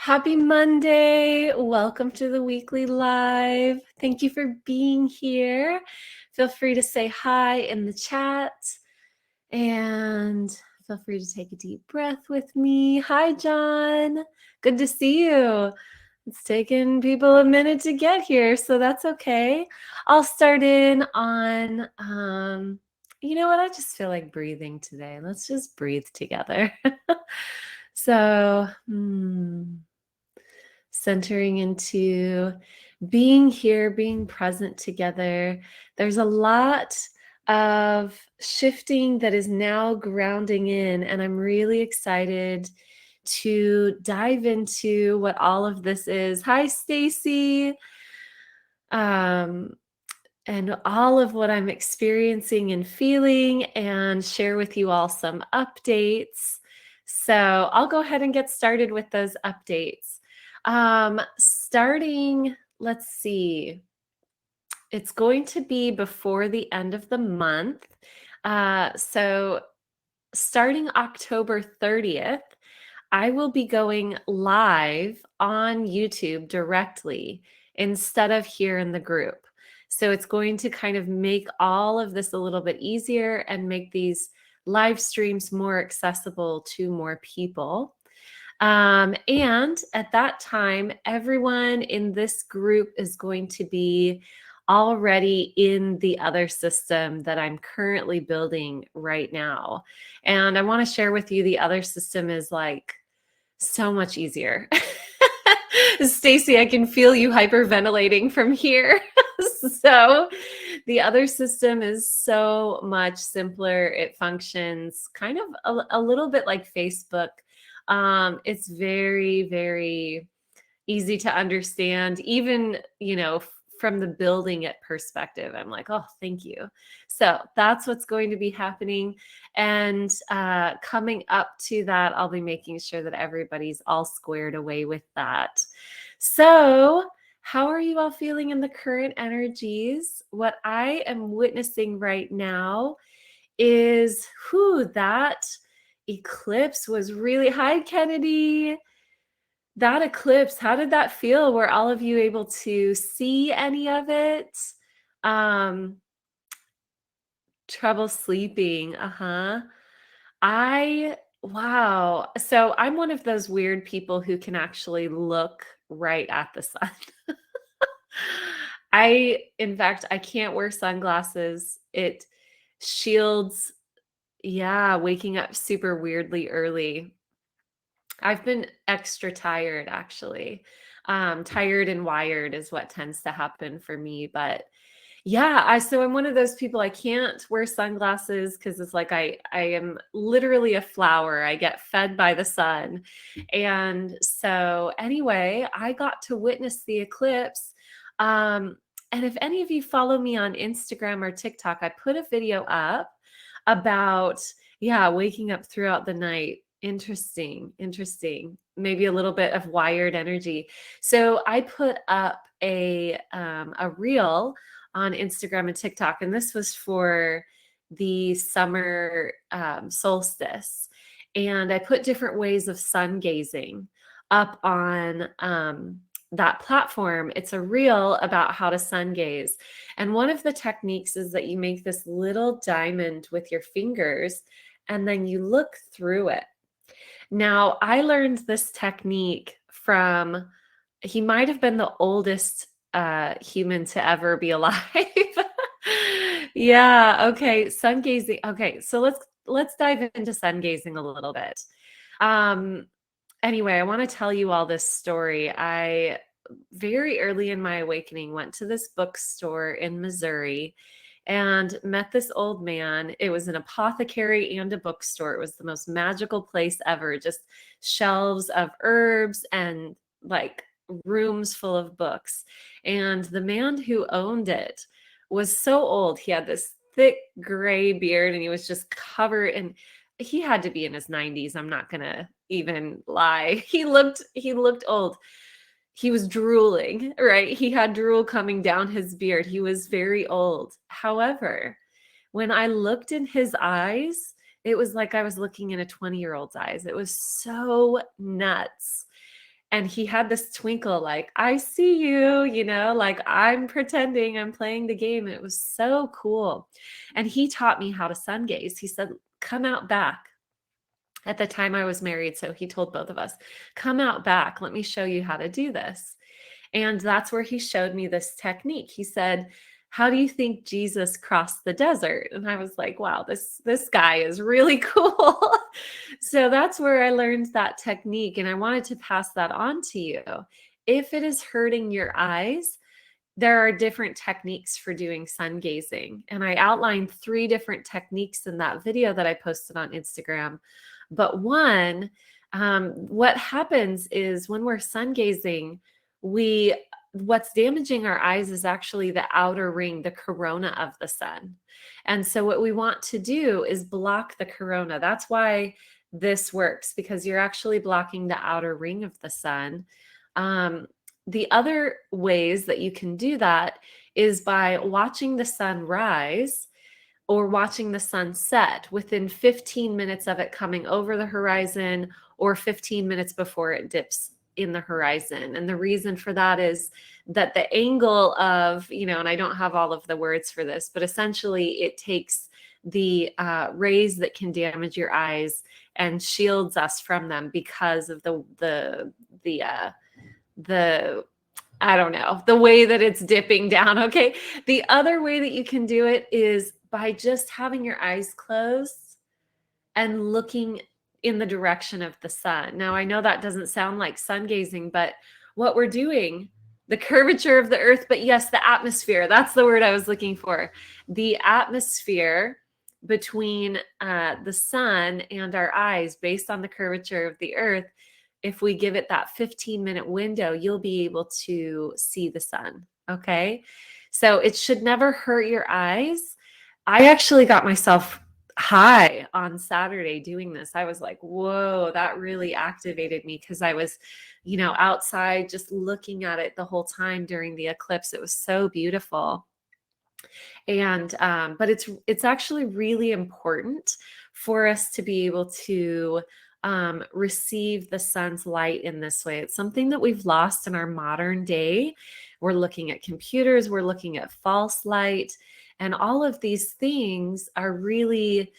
Happy Monday. Welcome to the weekly live. Thank you for being here. Feel free to say hi in the chat and feel free to take a deep breath with me. Hi, John. Good to see you. It's taken people a minute to get here, so that's okay. I'll start in on, you know what? I just feel like breathing today. Let's just breathe together. So, centering into being here, being present together. There's a lot of shifting that is now grounding in, and I'm really excited to dive into what all of this is. Hi, Stacy. And all of what I'm experiencing and feeling, and share with you all some updates. So I'll go ahead and get started with those updates. Starting, let's see, it's going to be before the end of the month. So starting October 30th, I will be going live on YouTube directly instead of here in the group. So it's going to kind of make all of this a little bit easier and make these live streams more accessible to more people. And at that time, everyone in this group is going to be already in the other system that I'm currently building right now. And I want to share with you the other system is like so much easier. Stacy, I can feel you hyperventilating from here. So the other system is so much simpler. It functions kind of a little bit like Facebook. It's very, very easy to understand, even, from the building it perspective. I'm like, oh, thank you. So that's what's going to be happening. And coming up to that, I'll be making sure that everybody's all squared away with that. So how are you all feeling in the current energies? What I am witnessing right now is that eclipse was really, hi, Kennedy. That eclipse, how did that feel? Were all of you able to see any of it? Trouble sleeping. Wow. So I'm one of those weird people who can actually look right at the sun. In fact, I can't wear sunglasses. It shields, waking up super weirdly early. I've been extra tired, actually. Tired and wired is what tends to happen for me. But so I'm one of those people, I can't wear sunglasses because it's like I am literally a flower. I get fed by the sun. And so anyway, I got to witness the eclipse. And if any of you follow me on Instagram or TikTok, I put a video up about, waking up throughout the night. Interesting. Maybe a little bit of wired energy. So I put up a reel on Instagram and TikTok, and this was for the summer solstice. And I put different ways of sun gazing up on that platform. It's a reel about how to sun gaze. And one of the techniques is that you make this little diamond with your fingers and then you look through it. Now, I learned this technique from, he might have been the oldest human to ever be alive. Okay, sun gazing. Okay, so let's dive into sun gazing a little bit. Anyway, I want to tell you all this story. I very early in my awakening went to this bookstore in Missouri and met this old man. It was an apothecary and a bookstore. It was the most magical place ever. Just shelves of herbs and like rooms full of books. And the man who owned it was so old. He had this thick gray beard and he was just covered, and he had to be in his 90s. I'm not going to even lie. He looked old. He was drooling, right? He had drool coming down his beard. He was very old. However, when I looked in his eyes, it was like I was looking in a 20-year-old's eyes. It was so nuts. And he had this twinkle, like, I see you, like I'm pretending I'm playing the game. It was so cool. And he taught me how to sun gaze. He said, come out back. At the time I was married, so he told both of us, come out back. Let me show you how to do this. And that's where he showed me this technique. He said, how do you think Jesus crossed the desert? And I was like, wow, this guy is really cool. So that's where I learned that technique. And I wanted to pass that on to you. If it is hurting your eyes, there are different techniques for doing sun gazing. And I outlined 3 different techniques in that video that I posted on Instagram. But one, what happens is when we're sun gazing, what's damaging our eyes is actually the outer ring, the corona of the sun. And so what we want to do is block the corona. That's why this works, because you're actually blocking the outer ring of the sun. The other ways that you can do that is by watching the sun rise or watching the sun set within 15 minutes of it coming over the horizon or 15 minutes before it dips in the horizon. And the reason for that is that the angle of, and I don't have all of the words for this, but essentially it takes the rays that can damage your eyes and shields us from them because of the I don't know, the way that it's dipping down. Okay. The other way that you can do it is by just having your eyes closed and looking in the direction of the sun. Now, I know that doesn't sound like sun gazing, but what we're doing, the curvature of the earth, but yes, the atmosphere, that's the word I was looking for. The atmosphere between the sun and our eyes based on the curvature of the earth, if we give it that 15-minute window, you'll be able to see the sun. Okay. So it should never hurt your eyes. I actually got myself high on Saturday doing this. I was like, whoa, that really activated me because I was, outside just looking at it the whole time during the eclipse. It was so beautiful. And but it's actually really important for us to be able to receive the sun's light in this way. It's something that we've lost in our modern day. We're looking at computers, we're looking at false light, and all of these things are really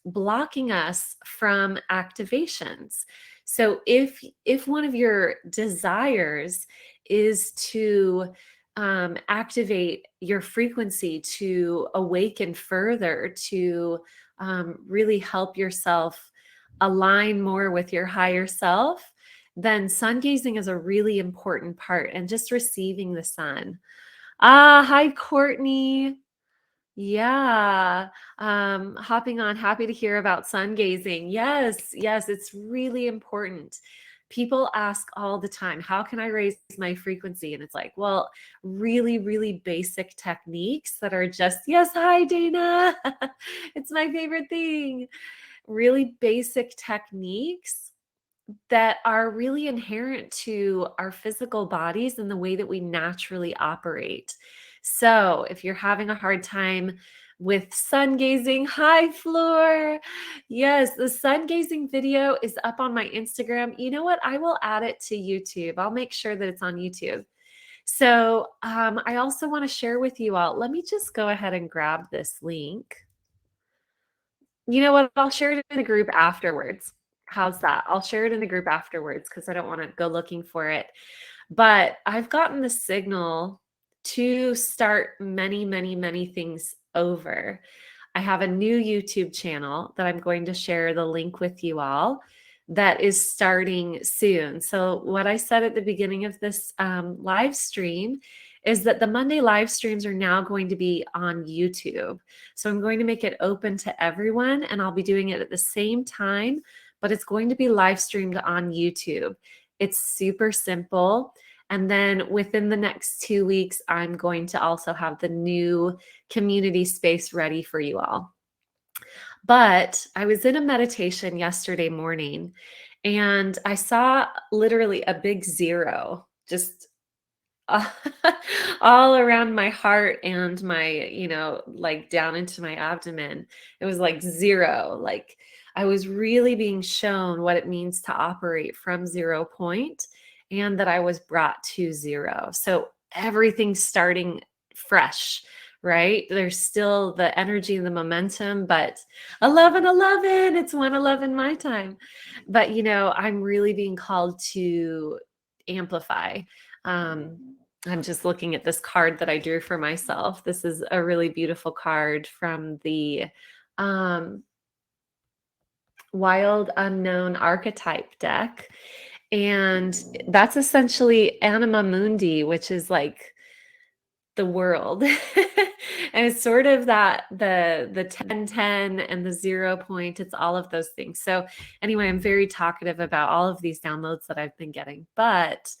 blocking us from activations. So if one of your desires is to activate your frequency, to awaken further, to really help yourself align more with your higher self, then sun gazing is a really important part, and just receiving the sun. Hi, Courtney. Yeah. Hopping on, happy to hear about sun gazing. Yes, it's really important. People ask all the time, how can I raise my frequency? And it's like, well, really, really basic techniques that are just, yes, hi, Dana. It's my favorite thing. Really basic techniques that are really inherent to our physical bodies and the way that we naturally operate. So if you're having a hard time with sun gazing, hi, Floor. Yes, the sun gazing video is up on my Instagram. You know what? I will add it to YouTube. I'll make sure that it's on YouTube. So I also want to share with you all. Let me just go ahead and grab this link. You know what? I'll share it in the group afterwards. How's that? I'll share it in the group afterwards because I don't want to go looking for it. But I've gotten the signal to start many, many, many things over. I have a new YouTube channel that I'm going to share the link with you all that is starting soon. So what I said at the beginning of this live stream is that the Monday live streams are now going to be on YouTube. So I'm going to make it open to everyone, and I'll be doing it at the same time, but it's going to be live streamed on YouTube. It's super simple. And then within the next 2 weeks, I'm going to also have the new community space ready for you all. But I was in a meditation yesterday morning, and I saw literally a big 0 just all around my heart and my, like down into my abdomen. It was like 0. Like I was really being shown what it means to operate from 0 point, and that I was brought to 0. So everything's starting fresh, right? There's still the energy and the momentum, but 11:11, it's 1:11 my time. But I'm really being called to amplify. I'm just looking at this card that I drew for myself. This is a really beautiful card from the um, Wild Unknown Archetype deck. And that's essentially Anima Mundi, which is like the world. And it's sort of that the 1010 and the 0 point, it's all of those things. So anyway, I'm very talkative about all of these downloads that I've been getting, but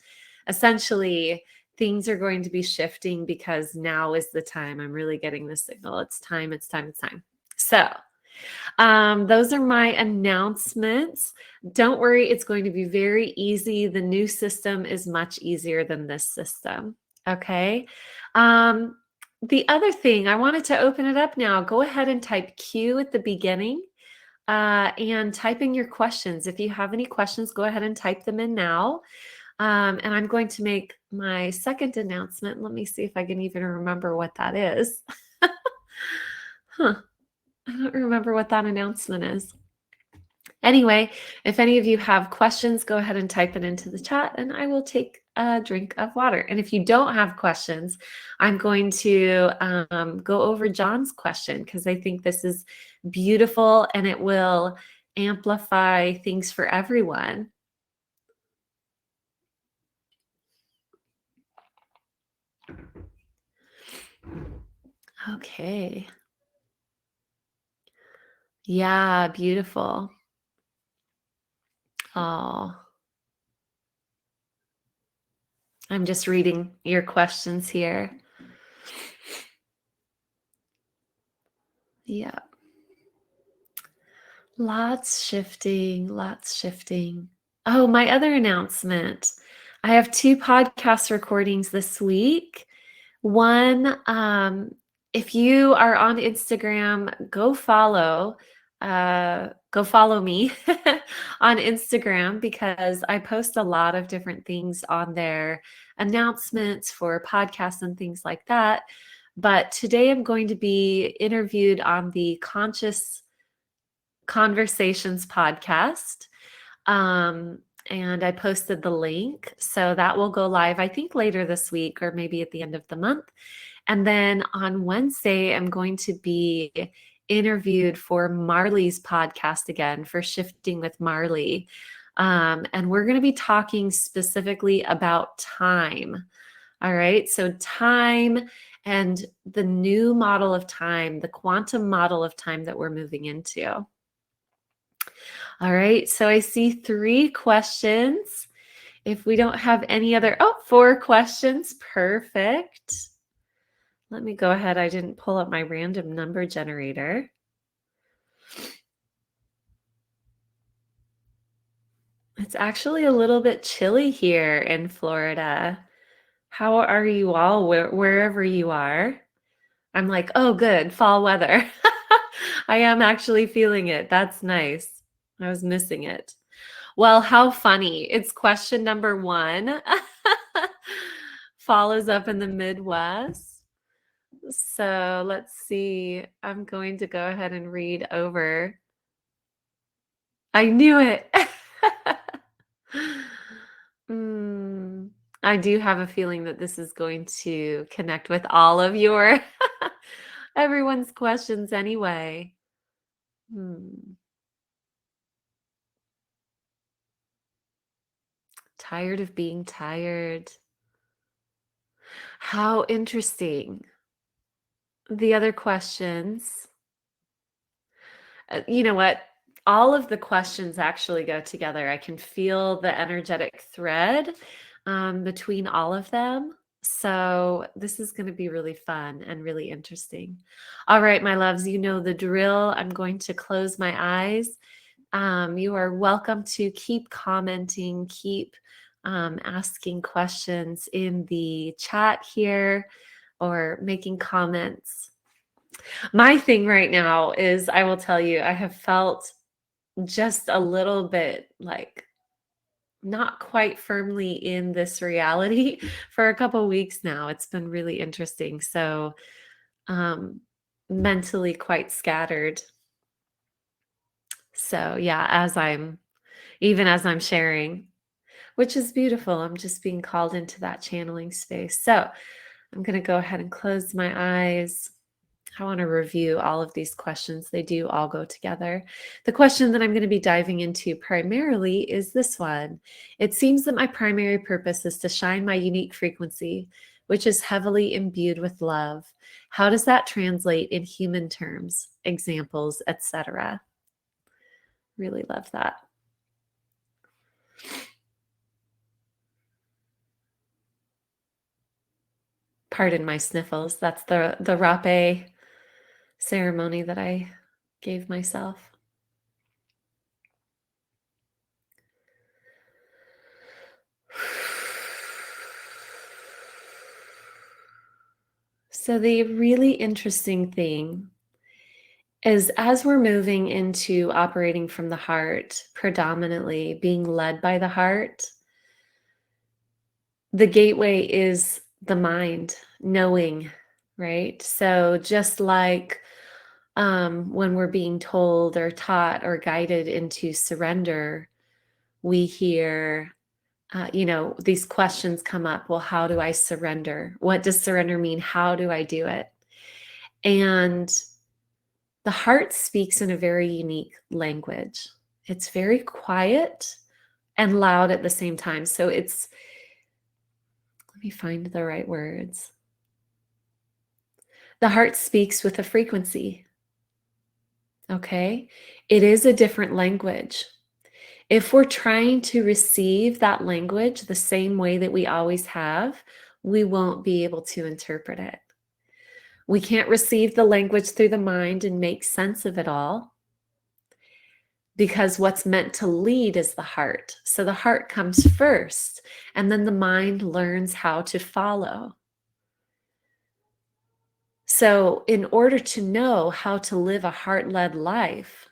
essentially things are going to be shifting because now is the time. I'm really getting the signal. It's time, it's time, it's time. So those are my announcements. Don't worry, it's going to be very easy. The new system is much easier than this system. Okay. The other thing, I wanted to open it up now. Go ahead and type Q at the beginning and type in your questions. If you have any questions, go ahead and type them in now. And I'm going to make my second announcement. Let me see if I can even remember what that is. Huh. I don't remember what that announcement is. Anyway, if any of you have questions, go ahead and type it into the chat and I will take a drink of water. And if you don't have questions, I'm going to go over John's question because I think this is beautiful and it will amplify things for everyone. Okay. Yeah, beautiful. Oh, I'm just reading your questions here. Yeah. Lots shifting, lots shifting. Oh, my other announcement. I have 2 podcast recordings this week. One, if you are on Instagram, go follow me on Instagram because I post a lot of different things on there, announcements for podcasts and things like that. But today I'm going to be interviewed on the Conscious Conversations podcast. And I posted the link. So that will go live, I think, later this week or maybe at the end of the month. And then on Wednesday, I'm going to be interviewed for Marley's podcast again for Shifting with Marley. And we're going to be talking specifically about time. All right. So time and the new model of time, the quantum model of time that we're moving into. All right, so I see 3 questions. If we don't have any other, 4 questions, perfect. Let me go ahead. I didn't pull up my random number generator. It's actually a little bit chilly here in Florida. How are you all, wherever you are? I'm like, oh, good, fall weather. I am actually feeling it. That's nice. I was missing it. Well, how funny. It's question number 1. Fall is up in the Midwest. So let's see. I'm going to go ahead and read over. I knew it. I do have a feeling that this is going to connect with all of your everyone's questions anyway. Tired of being tired. How interesting. The other questions. You know what? All of the questions actually go together. I can feel the energetic thread between all of them. So this is going to be really fun and really interesting. All right, my loves, you know the drill. I'm going to close my eyes. You are welcome to keep commenting, keep asking questions in the chat here or making comments. My thing right now is, I will tell you, I have felt just a little bit like not quite firmly in this reality for a couple weeks now. It's been really interesting. So, um, mentally quite scattered. So, yeah, even as I'm sharing, which is beautiful, I'm just being called into that channeling space. So, I'm going to go ahead and close my eyes. I want to review all of these questions. They do all go together. The question that I'm going to be diving into primarily is this one. It seems that my primary purpose is to shine my unique frequency, which is heavily imbued with love. How does that translate in human terms, examples, etc.? Really love that. Pardon my sniffles. That's the rape ceremony that I gave myself. So, the really interesting thing is as we're moving into operating from the heart, predominantly being led by the heart, the gateway is the mind, knowing, right? So, just like when we're being told or taught or guided into surrender, we hear, these questions come up. Well, how do I surrender? What does surrender mean? How do I do it? And the heart speaks in a very unique language. It's very quiet and loud at the same time. So let me find the right words. The heart speaks with a frequency. Okay. It is a different language. If we're trying to receive that language the same way that we always have, we won't be able to interpret it. We can't receive the language through the mind and make sense of it all, because what's meant to lead is the heart. So the heart comes first, and then the mind learns how to follow. So, in order to know how to live a heart-led life,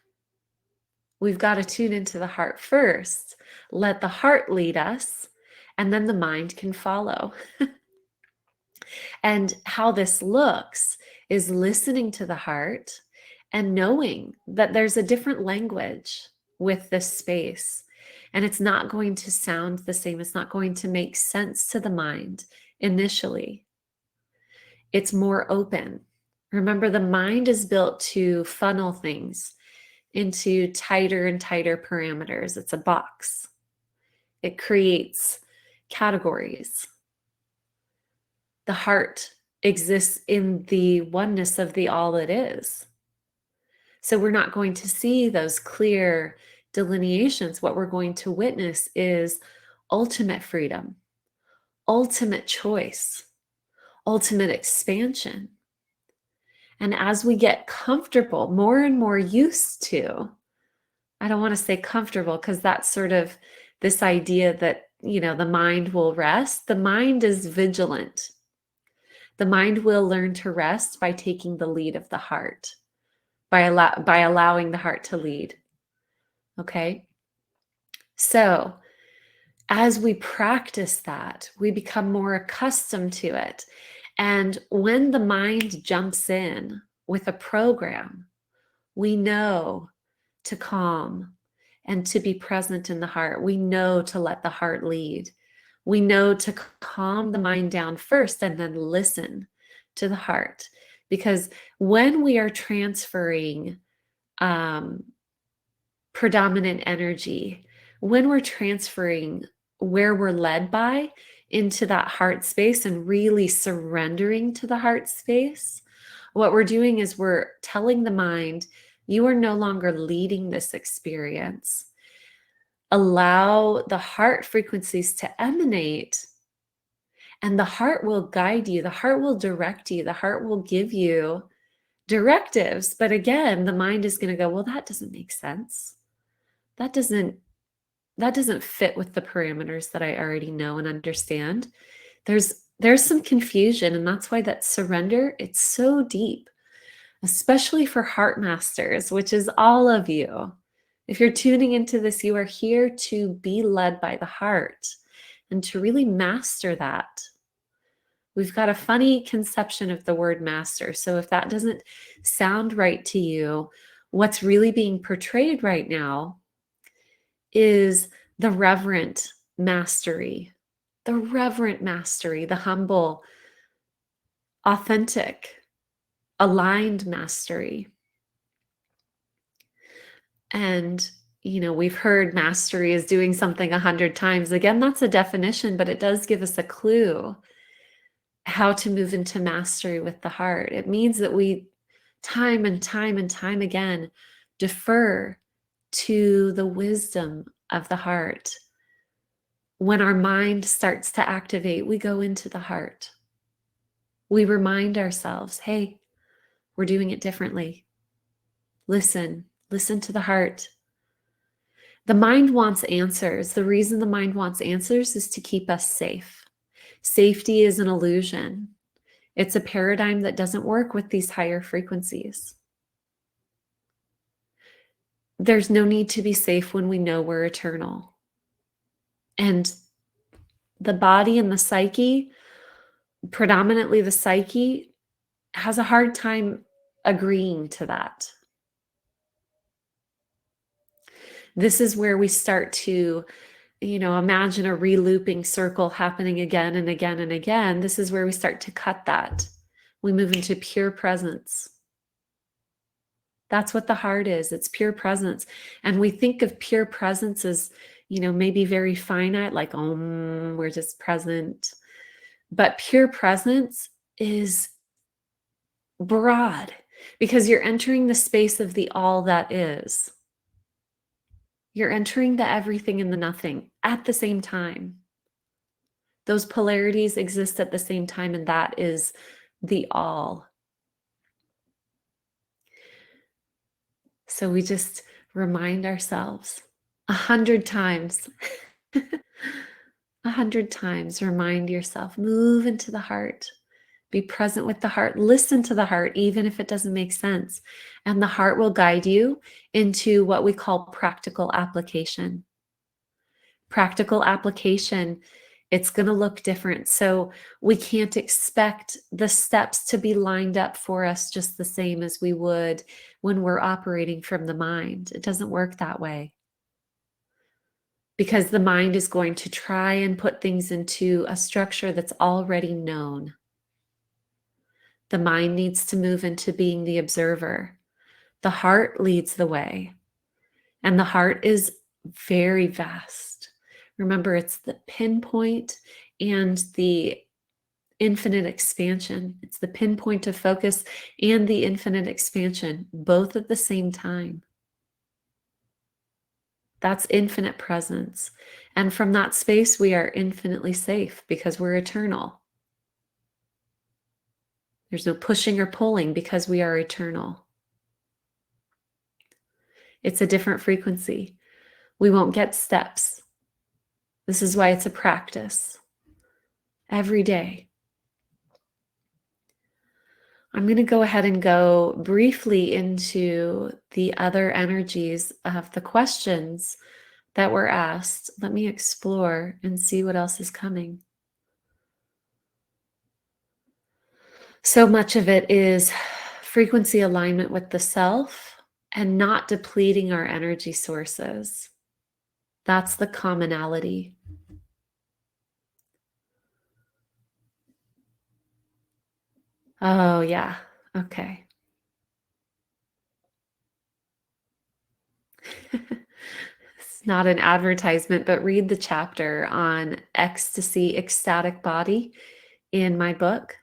we've got to tune into the heart first, let the heart lead us, and then the mind can follow. And how this looks is listening to the heart and knowing that there's a different language with this space. And it's not going to sound the same. It's not going to make sense to the mind initially. It's more open. Remember, the mind is built to funnel things into tighter and tighter parameters. It's a box. It creates categories. The heart exists in the oneness of the all it is. So we're not going to see those clear delineations. What we're going to witness is ultimate freedom, ultimate choice, ultimate expansion. And as we get comfortable, more and more used to, I don't want to say comfortable because that's sort of this idea that, the mind will rest. The mind is vigilant. The mind will learn to rest by taking the lead of the heart, by allowing the heart to lead. Okay? So, as we practice that, we become more accustomed to it. And when the mind jumps in with a program, we know to calm and to be present in the heart. We know to let the heart lead. We know to calm the mind down first and then listen to the heart. Because when we are transferring predominant energy, when we're transferring where we're led by into that heart space and really surrendering to the heart space, what we're doing is we're telling the mind, you are no longer leading this experience. Allow the heart frequencies to emanate, and the heart will guide you. The heart will direct you. The heart will give you directives. But again, the mind is going to go, well, that doesn't make sense. That doesn't fit with the parameters that I already know and understand. There's some confusion, and that's why that surrender, it's so deep, especially for heart masters, which is all of you. If you're tuning into this, you are here to be led by the heart and to really master that. We've got a funny conception of the word master. So if that doesn't sound right to you, what's really being portrayed right now is the reverent mastery, the humble, authentic, aligned mastery. And, we've heard mastery is doing something 100 times. Again, that's a definition, but it does give us a clue how to move into mastery with the heart. It means that we, time and time and time again, defer to the wisdom of the heart. When our mind starts to activate, we go into the heart. We remind ourselves, hey, we're doing it differently. Listen to the heart. The mind wants answers. The reason the mind wants answers is to keep us safe. Safety is an illusion. It's a paradigm that doesn't work with these higher frequencies. There's no need to be safe when we know we're eternal. And the body and the psyche, predominantly the psyche, has a hard time agreeing to that. This is where we start to, imagine a re-looping circle happening again and again and again. This is where we start to cut that. We move into pure presence. That's what the heart is. It's pure presence. And we think of pure presence as, maybe very finite, like, we're just present. But pure presence is broad because you're entering the space of the all that is. You're entering the everything and the nothing at the same time. Those polarities exist at the same time, and that is the all. So we just remind ourselves 100 times, 100 times, remind yourself, move into the heart, be present with the heart, listen to the heart, even if it doesn't make sense. And the heart will guide you into what we call practical application. Practical application, it's going to look different. So we can't expect the steps to be lined up for us just the same as we would when we're operating from the mind. It doesn't work that way. Because the mind is going to try and put things into a structure that's already known. The mind needs to move into being the observer. The heart leads the way. And the heart is very vast. Remember, it's the pinpoint and the infinite expansion. It's the pinpoint of focus and the infinite expansion, both at the same time. That's infinite presence. And from that space, we are infinitely safe because we're eternal. There's no pushing or pulling because we are eternal. It's a different frequency. We won't get steps. This is why it's a practice. Every day. I'm going to go ahead and go briefly into the other energies of the questions that were asked. Let me explore and see what else is coming. So much of it is frequency alignment with the self and not depleting our energy sources. That's the commonality. Oh, yeah. Okay. It's not an advertisement, but read the chapter on ecstasy, ecstatic body in my book.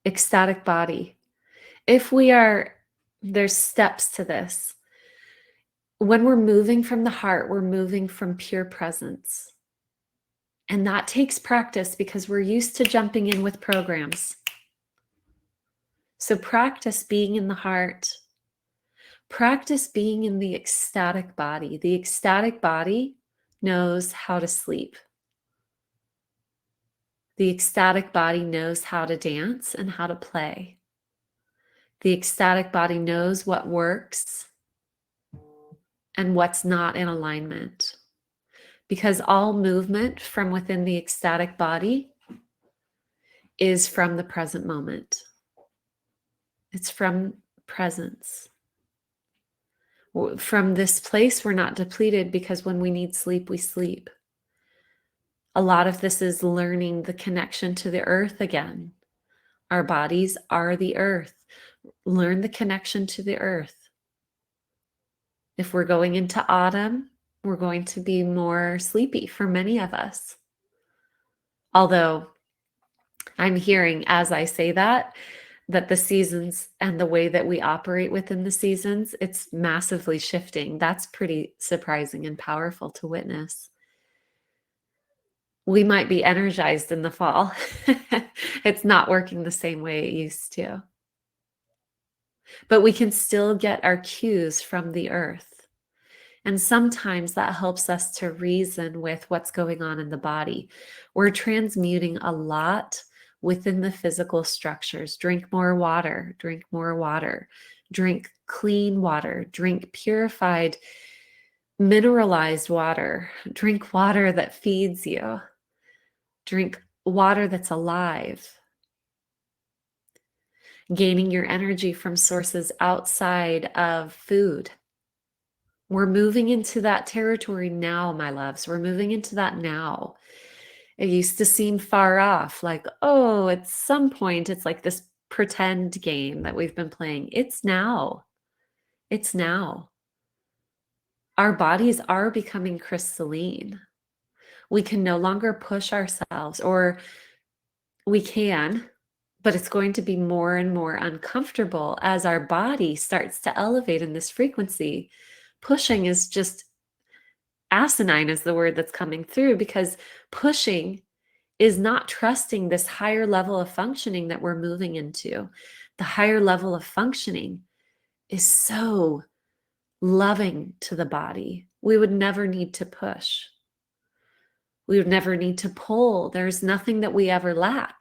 Ecstatic body. There's steps to this. When we're moving from the heart, we're moving from pure presence. And that takes practice because we're used to jumping in with programs. So practice being in the heart. Practice being in the ecstatic body. The ecstatic body knows how to sleep. The ecstatic body knows how to dance and how to play. The ecstatic body knows what works and what's not in alignment. Because all movement from within the ecstatic body is from the present moment. It's from presence. From this place, we're not depleted because when we need sleep, we sleep. A lot of this is learning the connection to the earth again. Our bodies are the earth. Learn the connection to the earth. If we're going into autumn, we're going to be more sleepy for many of us. Although I'm hearing as I say that the seasons and the way that we operate within the seasons, it's massively shifting. That's pretty surprising and powerful to witness. We might be energized in the fall. It's not working the same way it used to. But we can still get our cues from the earth. And sometimes that helps us to reason with what's going on in the body. We're transmuting a lot within the physical structures. Drink more water, drink more water, drink clean water, drink purified, mineralized water, drink water that feeds you, drink water that's alive. Gaining your energy from sources outside of food. We're moving into that territory now, my loves. We're moving into that now. It used to seem far off, like, oh, at some point, it's like this pretend game that we've been playing. It's now. It's now. Our bodies are becoming crystalline. We can no longer push ourselves, or we can, but it's going to be more and more uncomfortable as our body starts to elevate in this frequency. Pushing is just asinine is the word that's coming through, because pushing is not trusting this higher level of functioning that we're moving into. The higher level of functioning is so loving to the body. We would never need to push. We would never need to pull. There's nothing that we ever lack.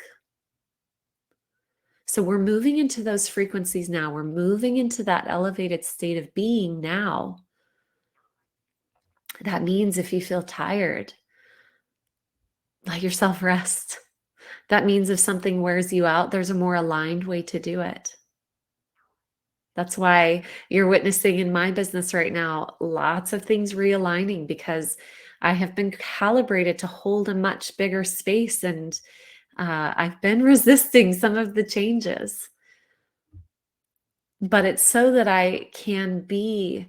So we're moving into those frequencies now. We're moving into that elevated state of being now. That means if you feel tired, let yourself rest. That means if something wears you out, there's a more aligned way to do it. That's why you're witnessing in my business right now, lots of things realigning, because I have been calibrated to hold a much bigger space, and I've been resisting some of the changes. But it's so that I can be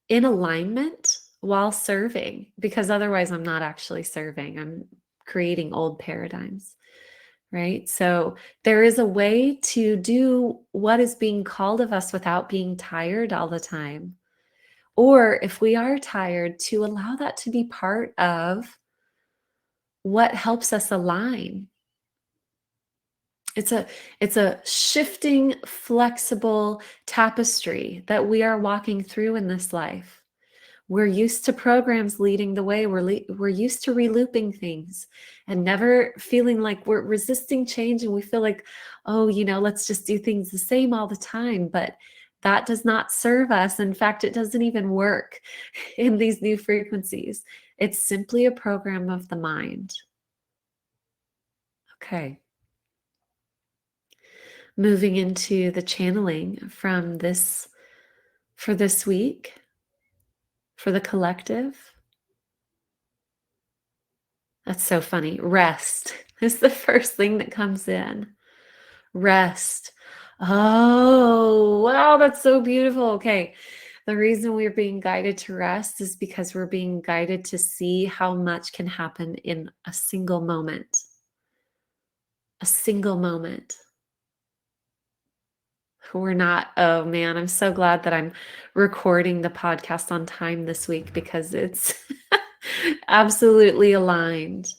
in alignment while serving, because otherwise I'm not actually serving. I'm creating old paradigms, right? So there is a way to do what is being called of us without being tired all the time. Or if we are tired, to allow that to be part of what helps us align. It's a shifting, flexible tapestry that we are walking through in this life. We're used to programs leading the way. We're used to relooping things and never feeling like we're resisting change, and we feel like, oh, let's just do things the same all the time. But that does not serve us. In fact, it doesn't even work in these new frequencies. It's simply a program of the mind. Okay. Moving into the channeling for this week, for the collective. That's so funny. Rest is the first thing that comes in. Rest. Oh, wow, that's so beautiful. Okay. The reason we're being guided to rest is because we're being guided to see how much can happen in a single moment. A single moment. We're not, oh man, I'm so glad that I'm recording the podcast on time this week, because it's absolutely aligned.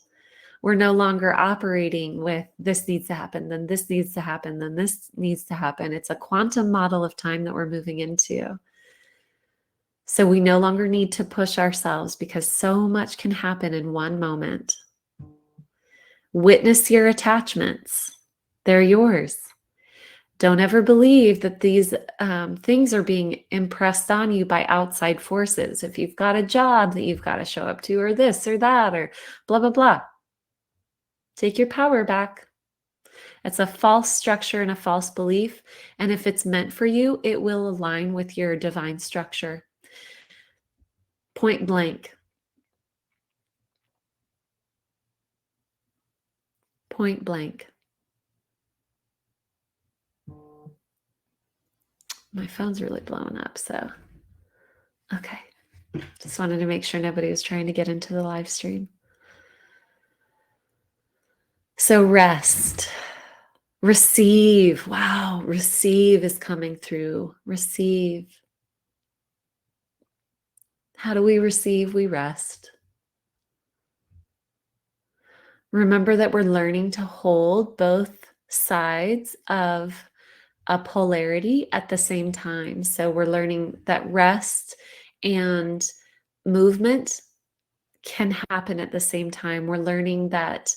We're no longer operating with this needs to happen, then this needs to happen, then this needs to happen. It's a quantum model of time that we're moving into. So we no longer need to push ourselves, because so much can happen in one moment. Witness your attachments. They're yours. Don't ever believe that these things are being impressed on you by outside forces. If you've got a job that you've got to show up to, or this or that, or blah, blah, blah, take your power back. It's a false structure and a false belief. And if it's meant for you, it will align with your divine structure. Point blank. Point blank. My phone's really blowing up, so okay. Just wanted to make sure nobody was trying to get into the live stream. So rest. Receive. Wow, receive is coming through. Receive. How do we receive? We rest. Remember that we're learning to hold both sides of a polarity at the same time. So we're learning that rest and movement can happen at the same time. We're learning that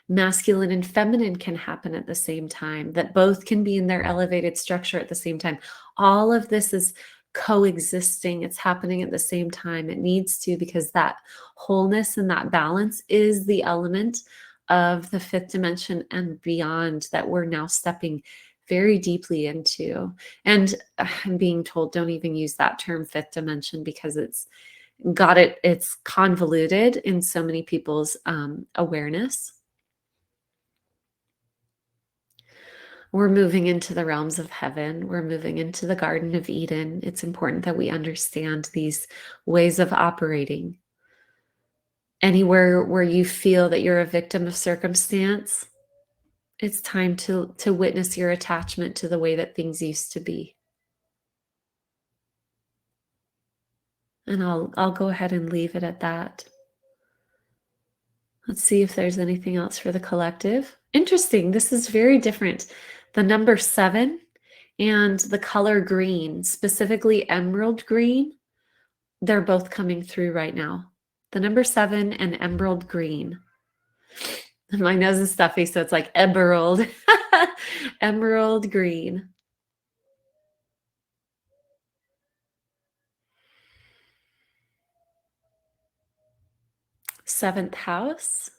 masculine and feminine can happen at the same time, that both can be in their elevated structure at the same time. All of this is coexisting. It's happening at the same time. It needs to, because that wholeness and that balance is the element of the fifth dimension and beyond that we're now stepping very deeply into. And I'm being told, don't even use that term fifth dimension, because it's convoluted in so many people's awareness. We're moving into the realms of heaven. We're moving into the Garden of Eden. It's important that we understand these ways of operating. Anywhere where you feel that you're a victim of circumstance, it's time to witness your attachment to the way that things used to be. And I'll go ahead and leave it at that. Let's see if there's anything else for the collective. Interesting. This is very different. The number 7 and the color green, specifically emerald green, they're both coming through right now. The number 7 and emerald green. My nose is stuffy, so it's like emerald. Emerald green. Seventh house.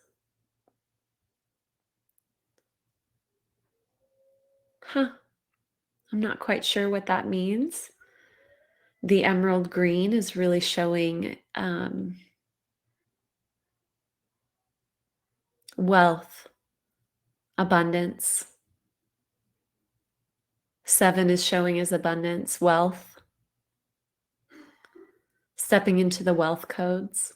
Huh. I'm not quite sure what that means. The emerald green is really showing wealth, abundance. 7 is showing as abundance, wealth, stepping into the wealth codes.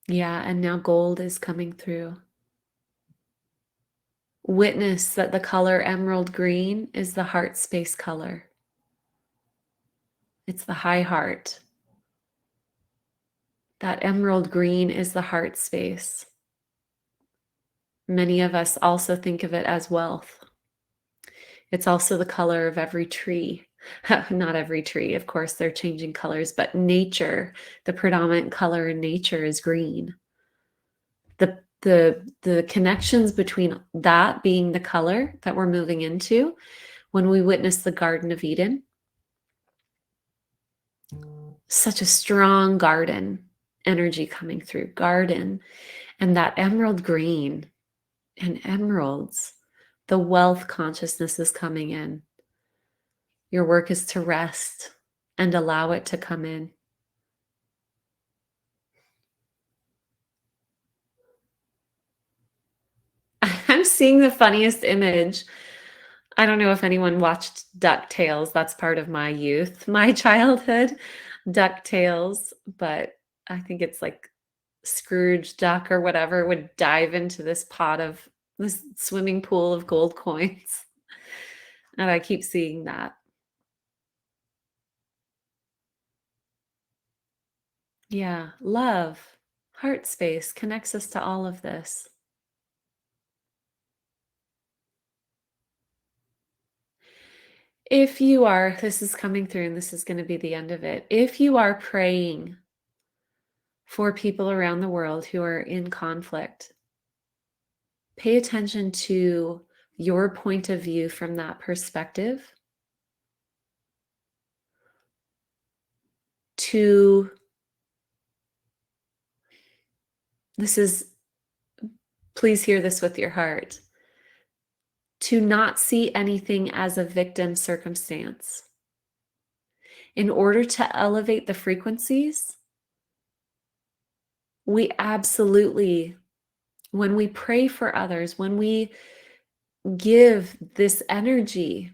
Yeah, and now gold is coming through. Witness that the color emerald green is the heart space color. It's the high heart. That emerald green is the heart space. Many of us also think of it as wealth. It's also the color of every tree. Not every tree, of course, they're changing colors, but nature, the predominant color in nature is green. The connections between that being the color that we're moving into when we witness the Garden of Eden, such a strong garden energy coming through, garden, and that emerald green and emeralds, the wealth consciousness is coming in. Your work is to rest and allow it to come in. I'm seeing the funniest image. I don't know if anyone watched DuckTales. That's part of my youth, my childhood, DuckTales. But I think it's like Scrooge Duck or whatever would dive into this swimming pool of gold coins. And I keep seeing that. Yeah, love, heart space connects us to all of this. If you are, this is coming through and this is going to be the end of it. If you are praying for people around the world who are in conflict. Pay attention to your point of view from that perspective. To this is Please hear this with your heart. To not see anything as a victim circumstance. In order to elevate the frequencies, we absolutely, when we pray for others, when we give this energy,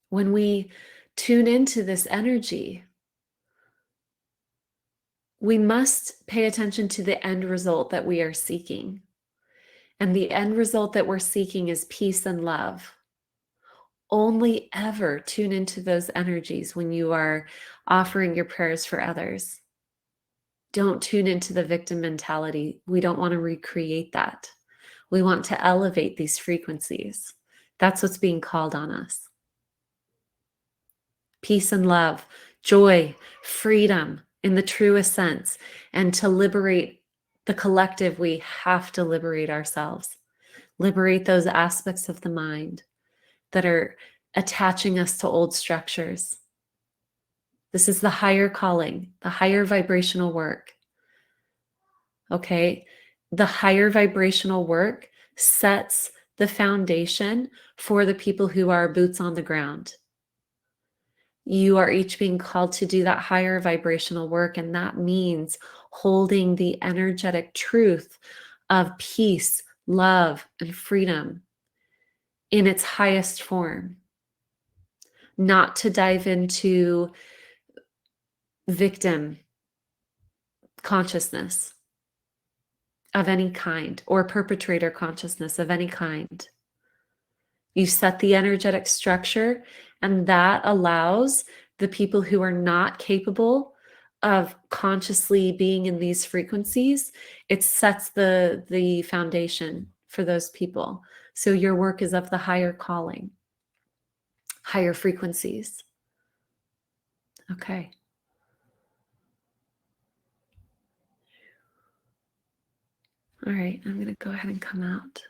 when we tune into this energy, we must pay attention to the end result that we are seeking. And the end result that we're seeking is peace and love. Only ever tune into those energies when you are offering your prayers for others. Don't tune into the victim mentality. We don't want to recreate that. We want to elevate these frequencies. That's what's being called on us. Peace and love, joy, freedom in the truest sense. And to liberate the collective, we have to liberate ourselves. Liberate those aspects of the mind that are attaching us to old structures. This is the higher calling, the higher vibrational work. Okay? The higher vibrational work sets the foundation for the people who are boots on the ground. You are each being called to do that higher vibrational work, and that means holding the energetic truth of peace, love, and freedom in its highest form. Not to dive into victim consciousness of any kind or perpetrator consciousness of any kind. You set the energetic structure, and that allows the people who are not capable of consciously being in these frequencies, it sets the foundation for those people. So your work is of the higher calling, higher frequencies. Okay. All right, I'm going to go ahead and come out.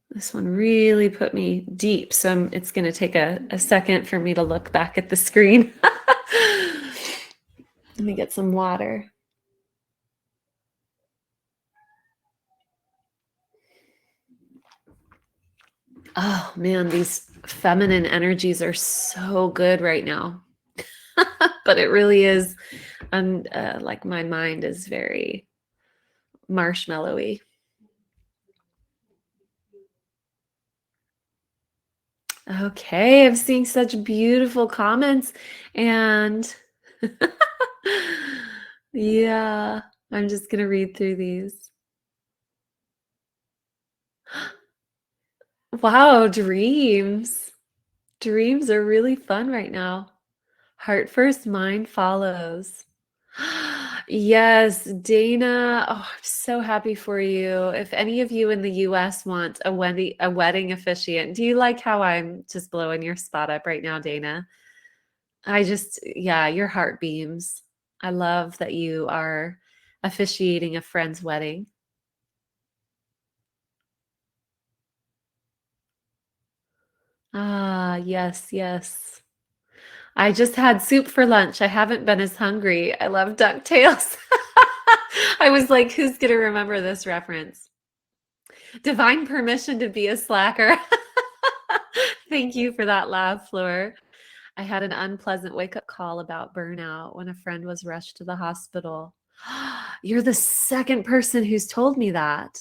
This one really put me deep, so it's going to take a second for me to look back at the screen. Let me get some water. Oh man, these feminine energies are so good right now. But it really is, like my mind is very marshmallowy. Okay, I'm seeing such beautiful comments, and yeah, I'm just gonna read through these. Wow, dreams. Dreams are really fun right now. Heart first, mind follows. Yes, Dana. Oh, I'm so happy for you. If any of you in the US want a wedding officiant, do you like how I'm just blowing your spot up right now, Dana? Yeah, your heart beams. I love that you are officiating a friend's wedding. Ah, yes, yes. I just had soup for lunch. I haven't been as hungry. I love DuckTales. I was like, who's gonna remember this reference? Divine permission to be a slacker. Thank you for that laugh, Fleur. I had an unpleasant wake-up call about burnout when a friend was rushed to the hospital. You're the second person who's told me that.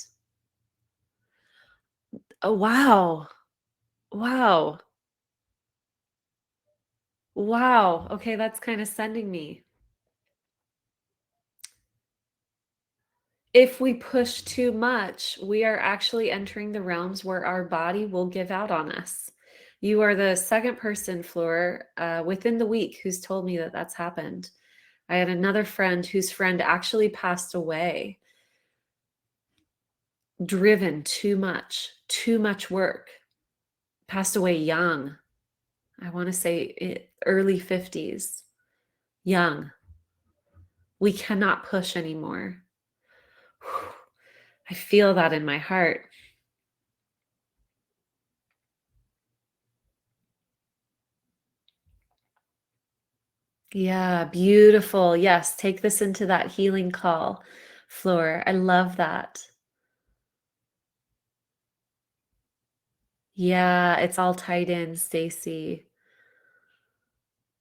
Oh, wow. Wow. Wow. Okay, that's kind of sending me. If we push too much, we are actually entering the realms where our body will give out on us. You are the second person, Fleur, within the week who's told me that that's happened. I had another friend whose friend actually passed away, driven too much work, passed away young. I want to say early 50s, young. We cannot push anymore. I feel that in my heart. Yeah, beautiful. Yes, take this into that healing call, Floor. I love that. Yeah, it's all tied in, Stacy.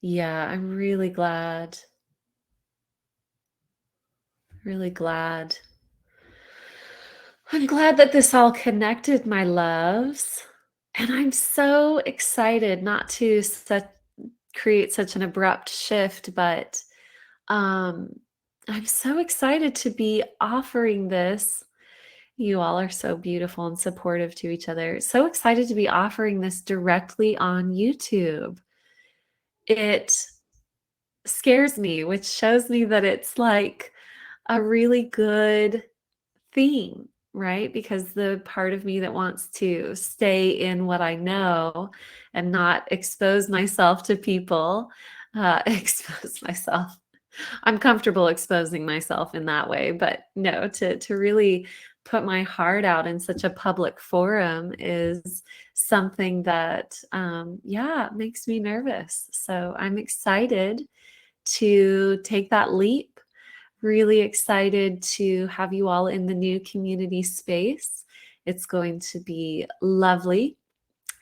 Yeah, I'm really glad. Really glad. I'm glad that this all connected, my loves. And I'm so excited not to create such an abrupt shift, but um, I'm so excited to be offering this. You all are so beautiful and supportive to each other. So excited to be offering this directly on YouTube. It scares me, which shows me that it's like a really good theme, right? Because the part of me that wants to stay in what I know and not expose myself to people, expose myself. I'm comfortable exposing myself in that way, but no, to really put my heart out in such a public forum is something that yeah, makes me nervous. So I'm excited to take that leap. Really excited to have you all in the new community space. It's going to be lovely.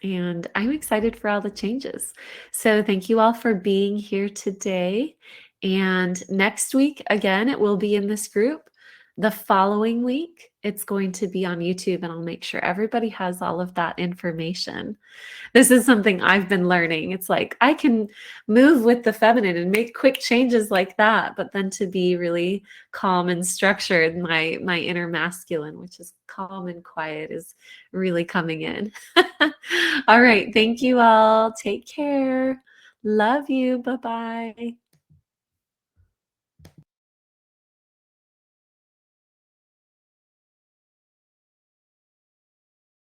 And I'm excited for all the changes. So, thank you all for being here today. And next week, again, it will be in this group. The following week, it's going to be on YouTube, and I'll make sure everybody has all of that information. This is something I've been learning. It's like I can move with the feminine and make quick changes like that, but then to be really calm and structured, my inner masculine, which is calm and quiet, is really coming in. All right, thank you all. Take care. Love you. Bye-bye.